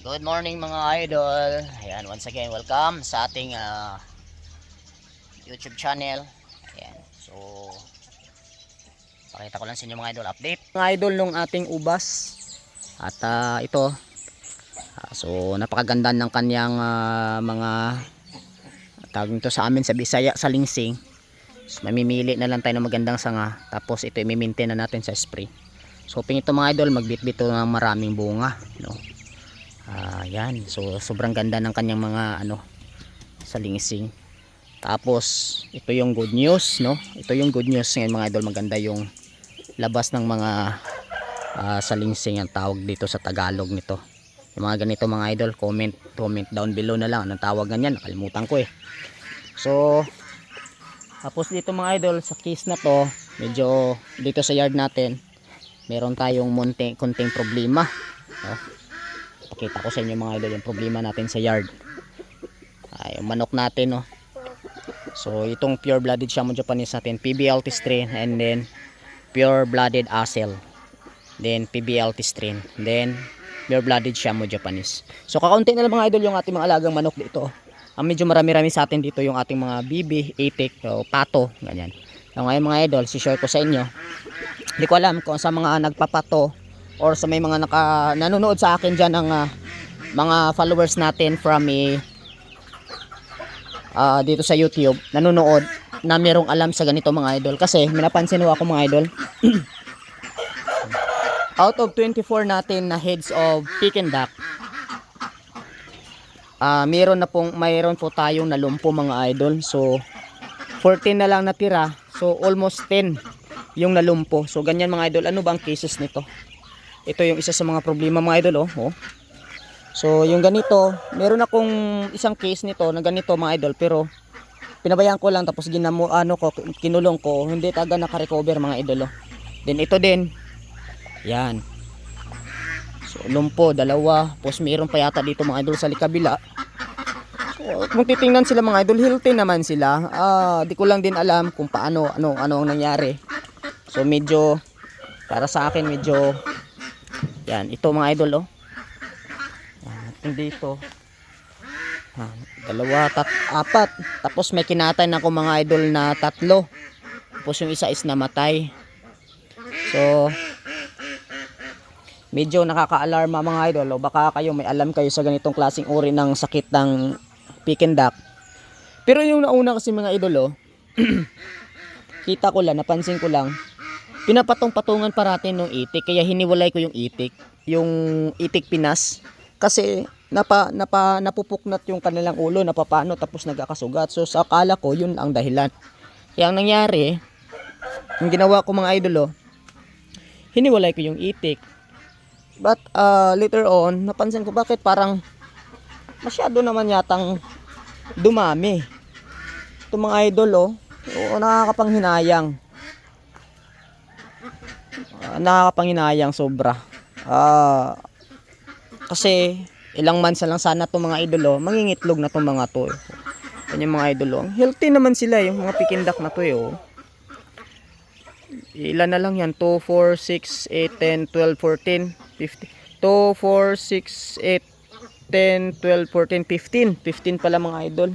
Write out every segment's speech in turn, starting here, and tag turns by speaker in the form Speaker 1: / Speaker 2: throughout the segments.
Speaker 1: Good morning mga idol. Ayan, once again, welcome sa ating YouTube channel. Ayan, so pakita ko lang sa inyo mga idol, update mga idol nung ating ubas. At ito, so napakaganda ng kanyang mga tawag nito sa amin sa Bisaya, sa lingsing. So mamimili na lang tayo ng magandang sanga, tapos ito i-maintain na natin sa spray. So hoping ito mga idol magbitbit ito ng maraming bunga, no. Yan, so sobrang ganda ng kanyang mga sa lingsing. Tapos ito yung good news, no. Ito yung good news ngayon mga idol, maganda yung labas ng mga sa lingsing, ang tawag dito sa Tagalog nito. Yung mga ganito mga idol, comment down below na lang anong tawag ganyan, nakalimutan ko eh. So tapos dito mga idol, sa case na to, medyo dito sa yard natin meron tayong konting problema, no? Pakita ko sa inyo mga idol yung problema natin sa yard. Yung manok natin, no. So itong pure blooded Shamo Japanese natin, PBLT strain, and then pure blooded Asel, then PBLT strain, then pure blooded Shamo Japanese. So kakaunti na lang mga idol yung ating mga alagang manok dito. Ang medyo marami-rami sa atin dito yung ating mga bibi, itik, o pato, ganyan. So ngayon mga idol, si-share ko sa inyo. Hindi ko alam kung sa mga nagpapato or sa may mga nanonood sa akin dyan ng mga followers natin from dito sa YouTube, nanonood na merong alam sa ganito mga idol. Kasi minapansin ko ako mga idol, out of 24 natin na heads of Peking duck, mayroon po tayong nalumpo mga idol. So 14 na lang natira, so almost 10 yung nalumpo. So ganyan mga idol. Ano ba ang cases nito? Ito yung isa sa mga problema mga idol, oh. So yung ganito, meron akong isang case nito na ganito mga idol, pero pinabayaan ko lang, tapos kinulong ko, hindi taga naka-recover mga idol, oh. Then ito din, yan. So lumpo, dalawa, tapos meron pa yata dito mga idol sa likabila. So kung titingnan sila mga idol, healthy naman sila. Di ko lang din alam kung paano, ano ang nangyari. So medyo, para sa akin medyo, yan, ito mga idol, oh. Dito dalawa, apat, tapos may kinatay na ako mga idol na 3, tapos yung isa is namatay. So medyo nakaka-alarma mga idol, o baka kayo may alam kayo sa ganitong klaseng uri ng sakit ng Peking duck. Pero yung nauna kasi mga idol, kita ko lang, napansin ko lang, pinapatong-patungan parating ng itik, kaya hiniwalay ko yung itik pinas, kasi napupuknat yung kanilang ulo, napapano, tapos nagkakasugat. So sa akala ko yun ang dahilan. Kaya ang nangyari, yung ginawa ko mga idol, hiniwalay ko yung itik. But later on, napansin ko bakit parang masyado naman yatang dumami. Ito mga idol, nakakapanghinayang. Nakakapanghinayang sobra. Kasi ilang months na lang sana itong mga idol, mangingitlog na itong mga to. Yan yung mga idol, healthy naman sila yung mga Peking duck na to, Ilan na lang yan, 2, 4, 6, 8, 10, 12, 14, 15. 2, 4, 6, 8, 10, 12, 14, 15. 15 pala mga idol.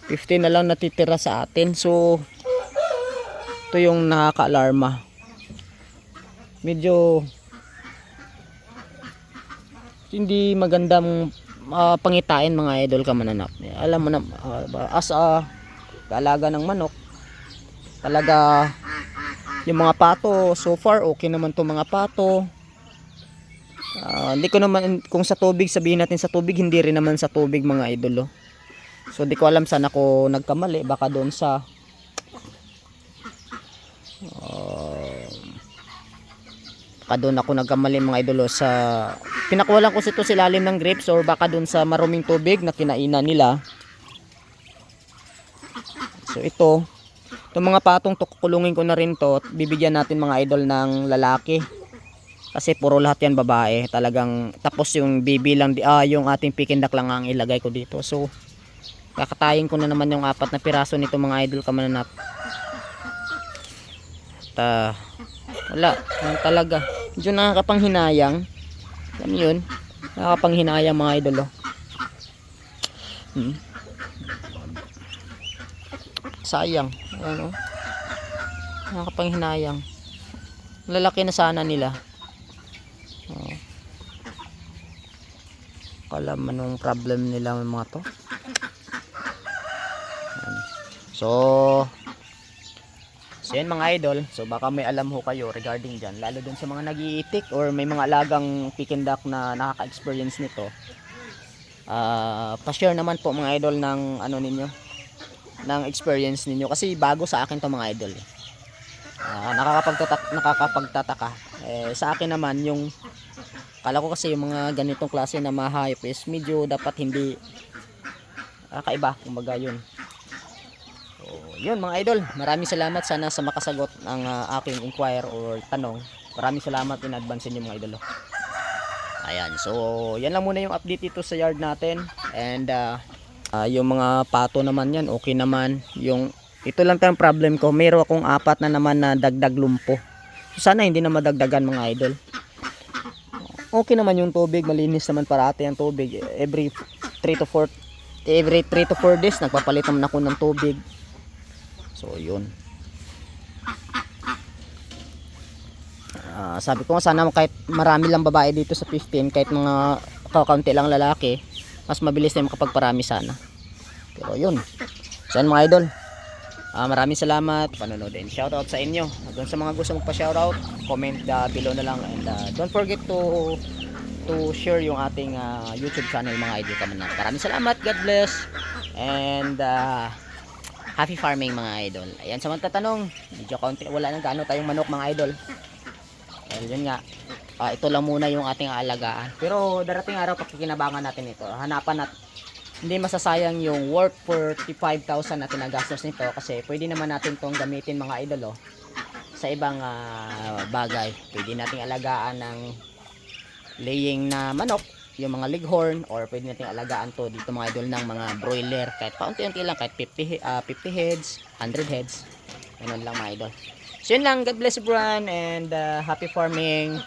Speaker 1: 15 na lang natitira sa atin. So ito yung nakaka-alarma. Medyo hindi magandang pangitain mga idol ka mananap. Alam mo na, as a kaalaga ng manok, talaga yung mga pato, so far okay naman to mga pato. Hindi ko naman, kung sa tubig, sabihin natin sa tubig, hindi rin naman sa tubig mga idol, So di ko alam, saan ako nagkamali, baka doon sa doon ako nagkamali mga idol, sa pinakuwalan ko ito sa ilalim ng grapes, or baka doon sa maruming tubig na kinainan nila. So itong mga patong to, kukulungin ko na rin to, at bibigyan natin mga idol ng lalaki, kasi puro lahat yan babae talagang. Tapos yung baby lang, yung ating Peking duck lang ang ilagay ko dito. So kakatayin ko na naman yung 4 na piraso nito mga idol kamananap. Wala talaga, medyo nakakapanghinayang. Alam yun, Nakakapanghinayang mga idol, oh. Sayang. Ayan, oh. Nakakapanghinayang. Lalaki na sana nila. Oh. Alam anong problem nila mga to. Ayan. So yun mga idol. So baka may alam ho kayo regarding dyan. Lalo dun sa mga nag-iitik or may mga alagang Peking duck na nakaka-experience nito. Pa-share naman po mga idol ng ano ninyo, ng experience ninyo. Kasi bago sa akin to mga idol. Nakakapagtataka. Sa akin naman yung kala ko kasi yung mga ganitong klase na mahayop is medyo dapat hindi kaiba, kumbaga yun. So, yun mga idol, maraming salamat sana sa makasagot ng aking inquire or tanong. Maraming salamat in advance inyo mga idol. Ayan, so yan lang muna yung update dito sa yard natin. And yung mga pato naman yan, okay naman. Yung ito lang tayong problem ko, meron akong 4 na naman na dagdag lumpo. So, sana hindi na madagdagan mga idol. Okay naman yung tubig, malinis naman parati ang tubig. Every 3 to 4 days nagpapalit naman ako ng tubig. So yun. Sabi ko nga sana kahit marami lang babae dito sa 15, kahit mga kakaunti lang lalaki, mas mabilis na makapagparami sana. Pero yun. So yan mga idol. Maraming salamat panonood and shoutout sa inyo. Doon sa mga gusto magpa-shoutout, comment below na lang, and don't forget to share yung ating YouTube channel mga idol kami na. Maraming salamat, God bless, and happy farming mga idol. Ayan, sa mga tatanong, medyo kaunti, wala nang gaano tayong manok mga idol. Well, yun nga, ito lang muna yung ating aalagaan. Pero darating araw pakikinabangan natin ito. Hanapan natin, hindi masasayang yung worth 45,000 na tinagastos nito, kasi pwede naman natin tong gamitin mga idol, oh, sa ibang bagay. Pwede nating alagaan ng laying na manok, yung mga leghorn, or pwede nating alagaan to dito mga idol ng mga broiler, kahit paunti-unti lang, kahit 50 heads, 100 heads, ganun lang mga idol. So yun lang, God bless everyone, and happy farming.